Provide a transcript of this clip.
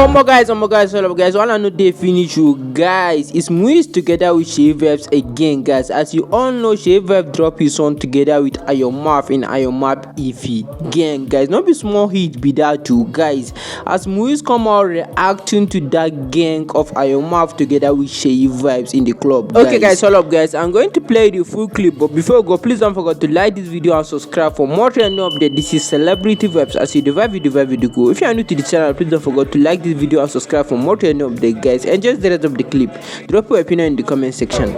All up, guys. All I know they finish you guys. It's Muiz together with Shea Vibes again, guys. As you all know, Shea Vibes drop his song together with Ayomaf in Ayomaf Ify gang, guys. Not be small hit be that too, guys. As Muiz come out reacting to that gang of Ayomaf together with Shea Vibes in the club. Guys. Okay, guys, all up, guys. I'm going to play the full clip, but before we go, please don't forget to like this video and subscribe for more trending update. This is Celebrity Vibes. As you divide video go. If you are new to the channel, please don't forget to like this video and subscribe for more trending update, guys. And just the rest of the clip, drop your opinion in the comment section.